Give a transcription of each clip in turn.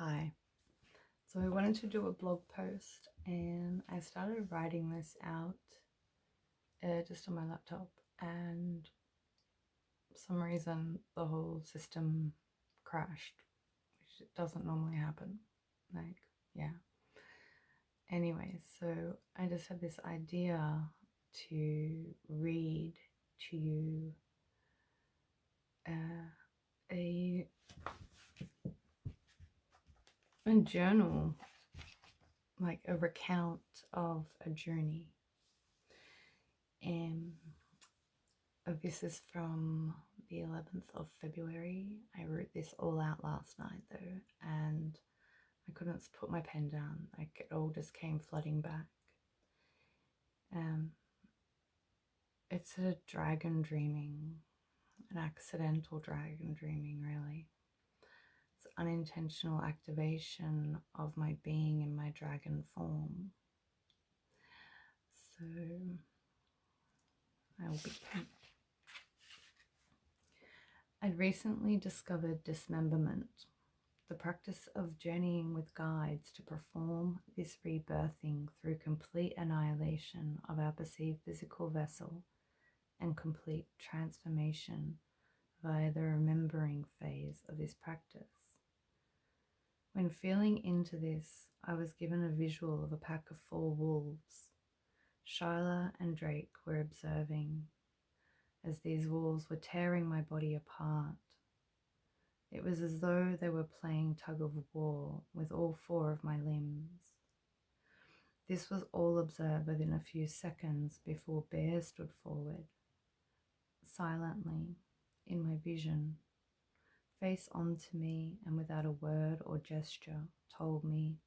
Hi. So I wanted to do a blog post and I started writing this out just on my laptop, and for some reason the whole system crashed, which doesn't normally happen. Yeah. Anyway, so I just had this idea to read to you a journal, like a recount of a journey. And this is from the 11th of February. I wrote this all out last night though, and I couldn't put my pen down. Like, it all just came flooding back. It's a dragon dreaming, an accidental dragon dreaming, really. It's unintentional activation of my being in my dragon form. So I'll begin. I'd recently discovered dismemberment, the practice of journeying with guides to perform this rebirthing through complete annihilation of our perceived physical vessel and complete transformation via the remembering phase of this practice. When feeling into this, I was given a visual of a pack of 4 wolves. Shyla and Drake were observing as these wolves were tearing my body apart. It was as though they were playing tug of war with all 4 of my limbs. This was all observed within a few seconds before Bear stood forward, silently, in my vision, face onto me, and without a word or gesture told me,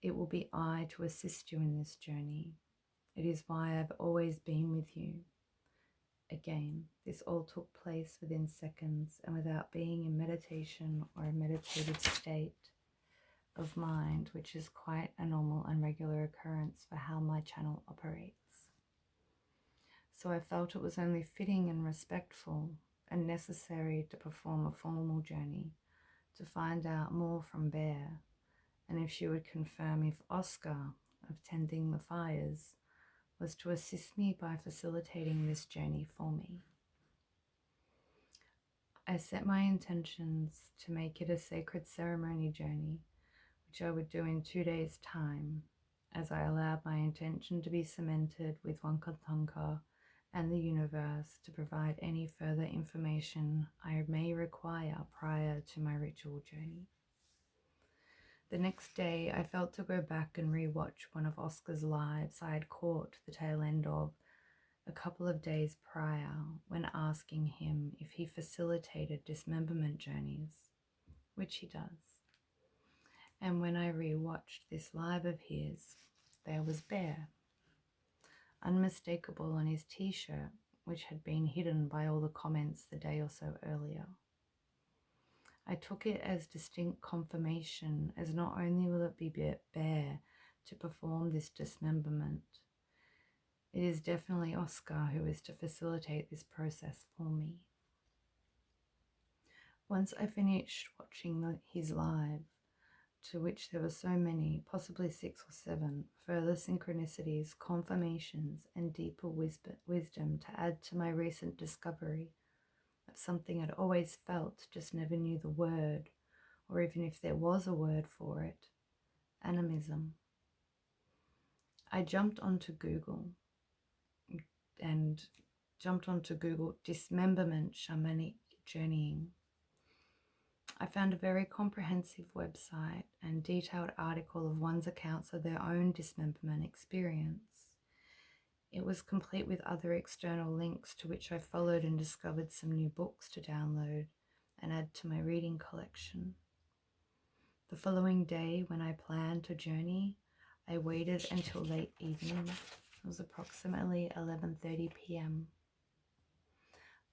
"It will be I to assist you in this journey. It is why I've always been with you." Again, this all took place within seconds and without being in meditation or a meditative state of mind, which is quite a normal and regular occurrence for how my channel operates. So I felt it was only fitting and respectful and necessary to perform a formal journey to find out more from Bear, and if she would confirm if Oscar, of Tending the Fires, was to assist me by facilitating this journey for me. I set my intentions to make it a sacred ceremony journey, which I would do in 2 days' time, as I allowed my intention to be cemented with Wankatanka and the universe to provide any further information I may require prior to my ritual journey. The next day, I felt to go back and rewatch one of Oscar's lives I had caught the tail end of a couple of days prior when asking him if he facilitated dismemberment journeys, which he does. And when I rewatched this live of his, there was Bear, unmistakable on his t-shirt, which had been hidden by all the comments the day or so earlier. I took it as distinct confirmation, as not only will it be Bear to perform this dismemberment, it is definitely Oscar who is to facilitate this process for me. Once I finished watching his live, to which there were so many, possibly 6 or 7, further synchronicities, confirmations, and deeper wisdom to add to my recent discovery of something I'd always felt, just never knew the word, or even if there was a word for it: animism. I jumped onto Google dismemberment shamanic journeying. I found a very comprehensive website and detailed article of one's accounts of their own dismemberment experience. It was complete with other external links to which I followed and discovered some new books to download and add to my reading collection. The following day, when I planned to journey, I waited until late evening. It was approximately 11:30 p.m.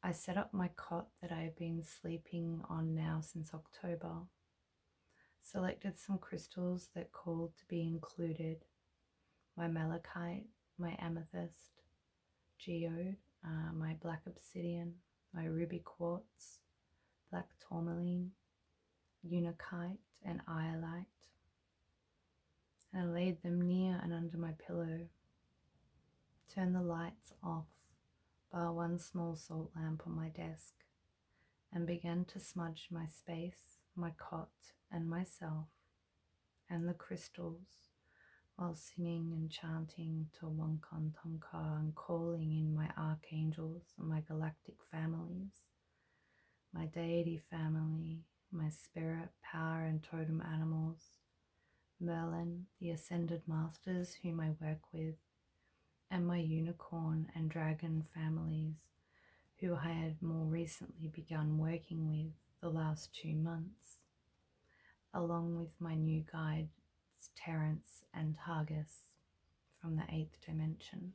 I set up my cot that I have been sleeping on now since October, selected some crystals that called to be included: my malachite, my amethyst, geode, my black obsidian, my ruby quartz, black tourmaline, unakite, and iolite, and I laid them near and under my pillow. Turned the lights off, bar one small salt lamp on my desk, and began to smudge my space, my cot, and myself, and the crystals, while singing and chanting to Wankan Tonka and calling in my archangels and my galactic families, my deity family, my spirit, power, and totem animals, Merlin, the ascended masters whom I work with, and my unicorn and dragon families, who I had more recently begun working with the last 2 months, along with my new guides Terence and Targus from the 8th dimension.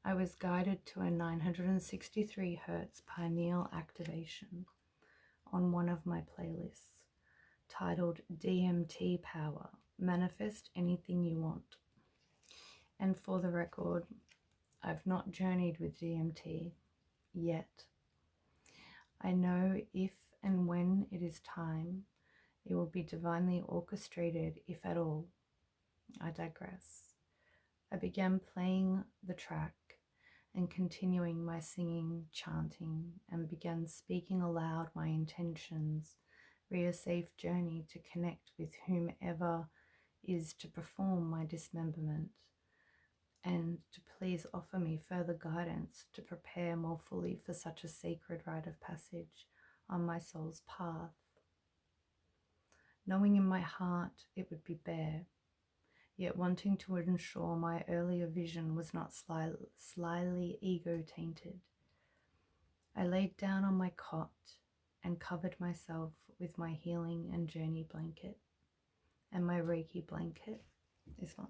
I was guided to a 963 Hz pineal activation on one of my playlists titled DMT Power, Manifest Anything You Want. And for the record, I've not journeyed with DMT yet. I know if and when it is time, it will be divinely orchestrated, if at all. I digress. I began playing the track and continuing my singing, chanting, and began speaking aloud my intentions re a safe journey to connect with whomever is to perform my dismemberment, and to please offer me further guidance to prepare more fully for such a sacred rite of passage on my soul's path. Knowing in my heart it would be bare, yet wanting to ensure my earlier vision was not slyly ego-tainted, I laid down on my cot and covered myself with my healing and journey blanket and my Reiki blanket, this one,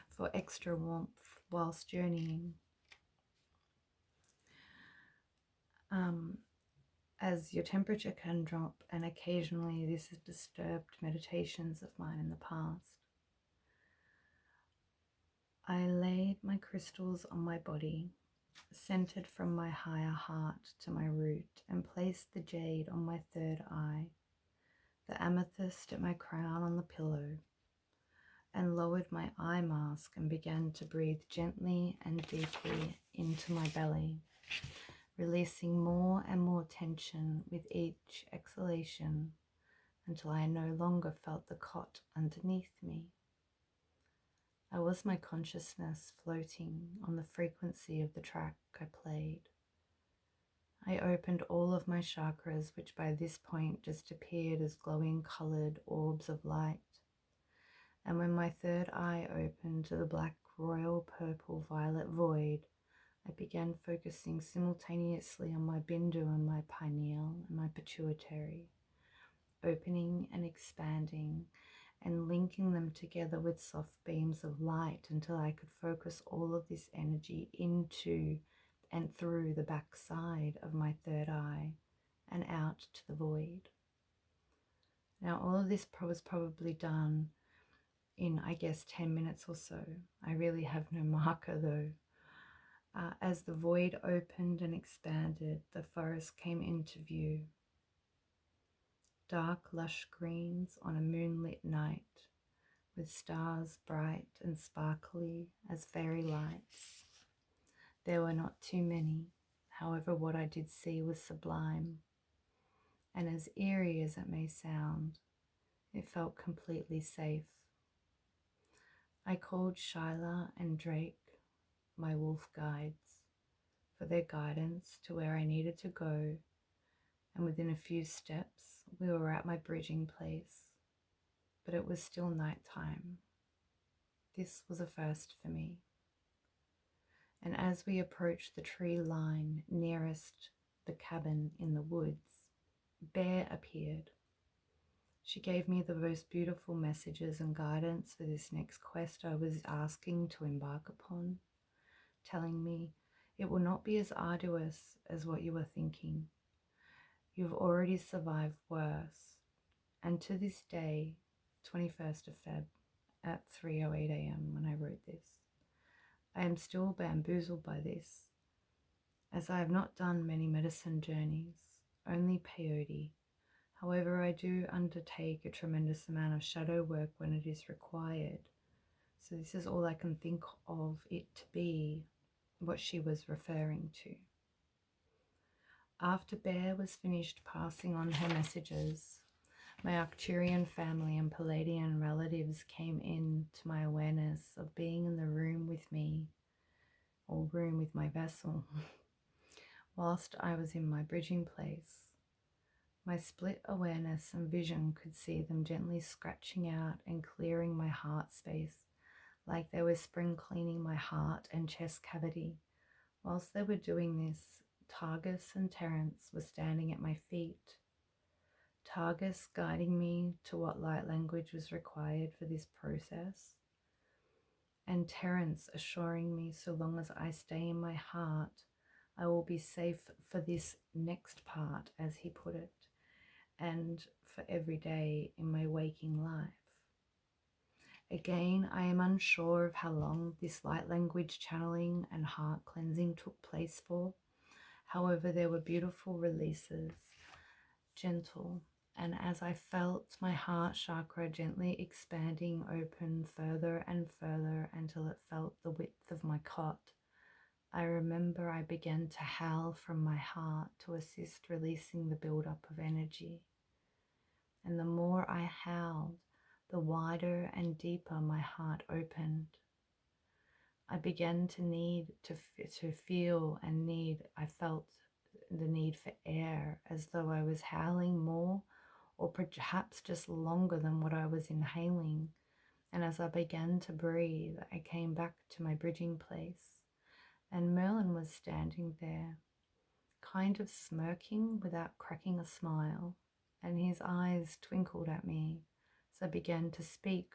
for extra warmth whilst journeying. As your temperature can drop, and occasionally this has disturbed meditations of mine in the past, I laid my crystals on my body, centered from my higher heart to my root, and placed the jade on my third eye, the amethyst at my crown on the pillow, and lowered my eye mask and began to breathe gently and deeply into my belly, releasing more and more tension with each exhalation until I no longer felt the cot underneath me. I was my consciousness floating on the frequency of the track I played. I opened all of my chakras, which by this point just appeared as glowing colored orbs of light. And when my third eye opened to the black royal purple violet void, I began focusing simultaneously on my bindu and my pineal and my pituitary, opening and expanding and linking them together with soft beams of light until I could focus all of this energy into and through the back side of my third eye and out to the void. Now, all of this was probably done in, I guess, 10 minutes or so. I really have no marker though. As the void opened and expanded, the forest came into view. Dark, lush greens on a moonlit night, with stars bright and sparkly as fairy lights. There were not too many, however what I did see was sublime, and as eerie as it may sound, it felt completely safe. I called Shyla and Drake, my wolf guides, for their guidance to where I needed to go, and within a few steps we were at my bridging place, but it was still nighttime. This was a first for me. And as we approached the tree line nearest the cabin in the woods, Bear appeared. She gave me the most beautiful messages and guidance for this next quest I was asking to embark upon, telling me it will not be as arduous as what you were thinking. You've already survived worse. And to this day, 21st of Feb, at 3:08 a.m. when I wrote this, I am still bamboozled by this, as I have not done many medicine journeys, only peyote, However, I do undertake a tremendous amount of shadow work when it is required. So this is all I can think of it to be, what she was referring to. After Bear was finished passing on her messages, my Arcturian family and Palladian relatives came in to my awareness of being in the room with me, or room with my vessel, whilst I was in my bridging place. My split awareness and vision could see them gently scratching out and clearing my heart space, like they were spring cleaning my heart and chest cavity. Whilst they were doing this, Targus and Terence were standing at my feet. Targus guiding me to what light language was required for this process, and Terence assuring me so long as I stay in my heart, I will be safe for this next part, as he put it, and for every day in my waking life. Again, I am unsure of how long this light language channeling and heart cleansing took place for. However, there were beautiful releases, gentle, and as I felt my heart chakra gently expanding open further and further until it felt the width of my cot, I remember I began to howl from my heart to assist releasing the buildup of energy. And the more I howled, the wider and deeper my heart opened. I began to need to feel and need, I felt the need for air, as though I was howling more or perhaps just longer than what I was inhaling. And as I began to breathe, I came back to my bridging place, and Merlin was standing there, kind of smirking without cracking a smile, and his eyes twinkled at me. So I began to speak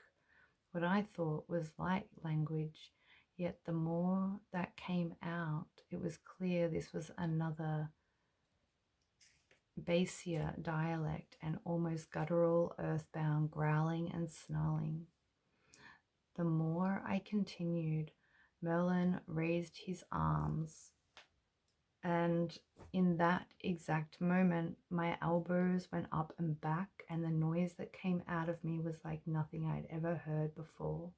what I thought was light language, yet the more that came out, it was clear this was another bassier dialect and almost guttural, earthbound growling and snarling. The more I continued, Merlin raised his arms, and in that exact moment, my elbows went up and back, and the noise that came out of me was like nothing I'd ever heard before.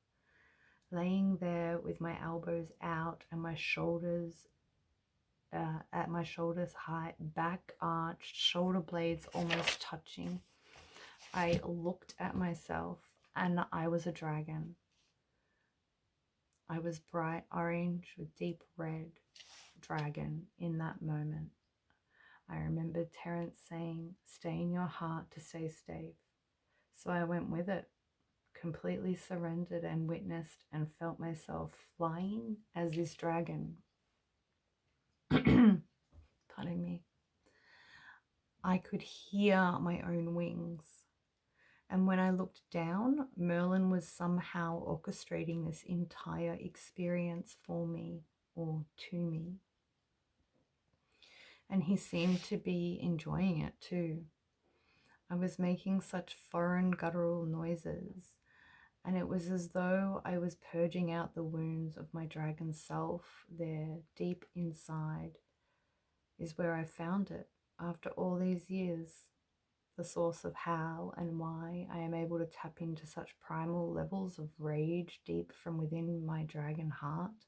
Laying there with my elbows out and my shoulders at my shoulders height, back arched, shoulder blades almost touching, I looked at myself, and I was a dragon. I was bright orange with deep red dragon in that moment. I remember Terence saying, "Stay in your heart to stay safe." So I went with it, completely surrendered, and witnessed and felt myself flying as this dragon. Pardon me. I could hear my own wings. And when I looked down, Merlin was somehow orchestrating this entire experience for me, or to me. And he seemed to be enjoying it too. I was making such foreign guttural noises, and it was as though I was purging out the wounds of my dragon self. There, deep inside, is where I found it after all these years. The source of how and why I am able to tap into such primal levels of rage deep from within my dragon heart.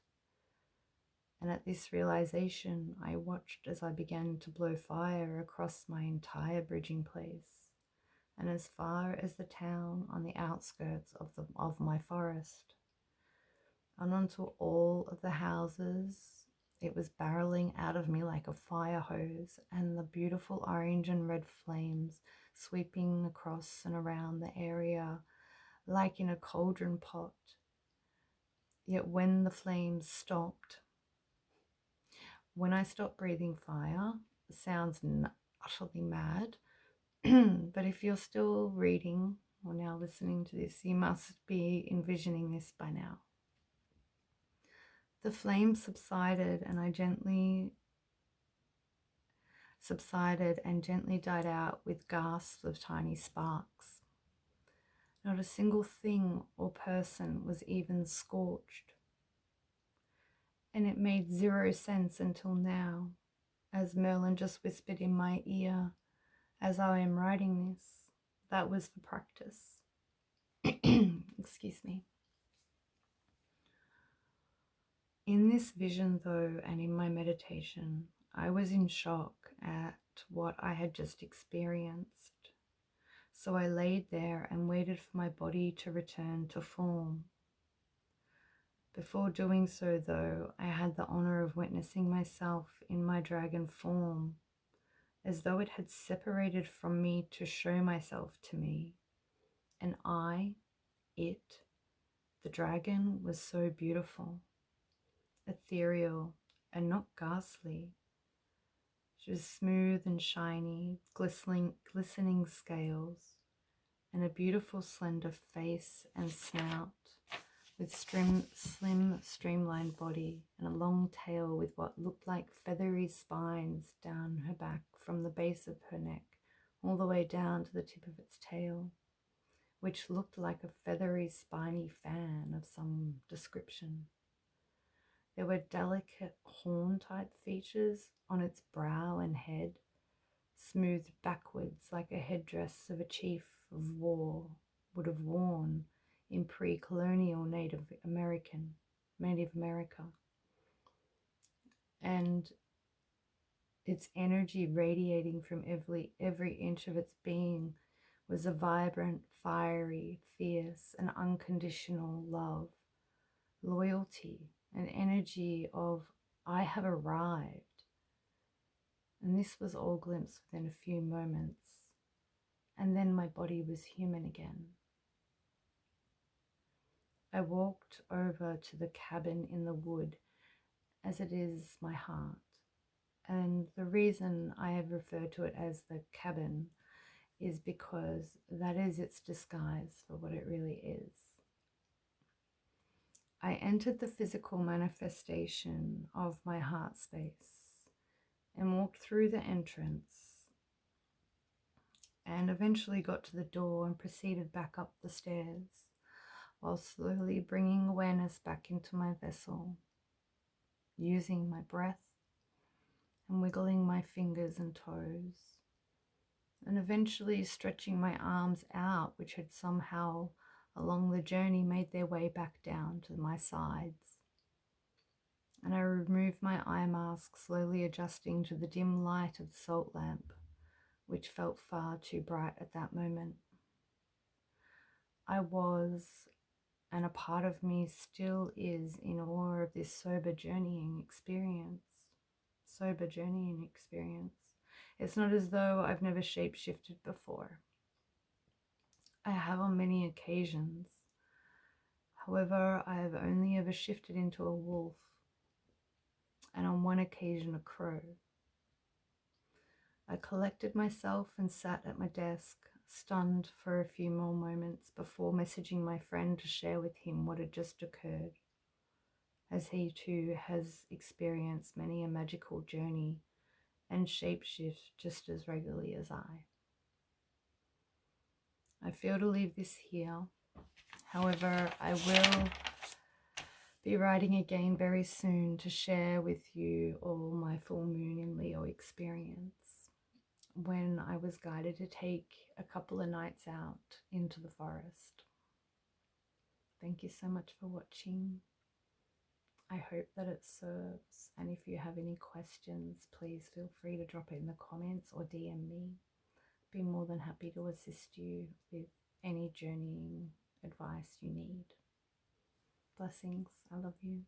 And at this realization, I watched as I began to blow fire across my entire bridging place, and as far as the town on the outskirts of my forest, and onto all of the houses. It was barreling out of me like a fire hose, and the beautiful orange and red flames sweeping across and around the area like in a cauldron pot. Yet when the flames stopped, when I stopped breathing fire, it sounds utterly mad, but if you're still reading or now listening to this, you must be envisioning this by now. The flames subsided, and gently died out with gasps of tiny sparks. Not a single thing or person was even scorched. And it made zero sense until now, as Merlin just whispered in my ear, As I am writing this, that was for practice. Excuse me. In this vision, though, and in my meditation, I was in shock at what I had just experienced. So I laid there and waited for my body to return to form. Before doing so, though, I had the honor of witnessing myself in my dragon form, as though it had separated from me to show myself to me. And it, the dragon, was so beautiful, ethereal, and not ghastly. She was smooth and shiny, glistening scales, and a beautiful slender face and snout, with slim, streamlined body and a long tail with what looked like feathery spines down her back from the base of her neck all the way down to the tip of its tail, which looked like a feathery spiny fan of some description. There were delicate horn-type features on its brow and head, smoothed backwards like a headdress of a chief of war would have worn in pre-colonial Native America. And its energy radiating from every inch of its being was a vibrant, fiery, fierce, and unconditional love, loyalty, an energy of I have arrived. And this was all glimpsed within a few moments. And then my body was human again. I walked over to the cabin in the wood, as it is my heart. And the reason I have referred to it as the cabin is because that is its disguise for what it really is. I entered the physical manifestation of my heart space and walked through the entrance and eventually got to the door and proceeded back up the stairs while slowly bringing awareness back into my vessel, using my breath and wiggling my fingers and toes, and eventually stretching my arms out, which had somehow along the journey made their way back down to my sides. And I removed my eye mask, slowly adjusting to the dim light of the salt lamp, which felt far too bright at that moment. I was, and a part of me still is, in awe of this sober journeying experience. It's not as though I've never shape-shifted before. I have on many occasions. However, I have only ever shifted into a wolf, and on one occasion a crow. I collected myself and sat at my desk, stunned for a few more moments before messaging my friend to share with him what had just occurred, as he too has experienced many a magical journey and shapeshift just as regularly as I. I feel to leave this here. However, I will be writing again very soon to share with you all my full moon in Leo experience, when I was guided to take a couple of nights out into the forest. Thank you so much for watching. I hope that it serves, and if you have any questions, please feel free to drop it in the comments or DM me. Be more than happy to assist you with any journeying advice you need. Blessings. I love you.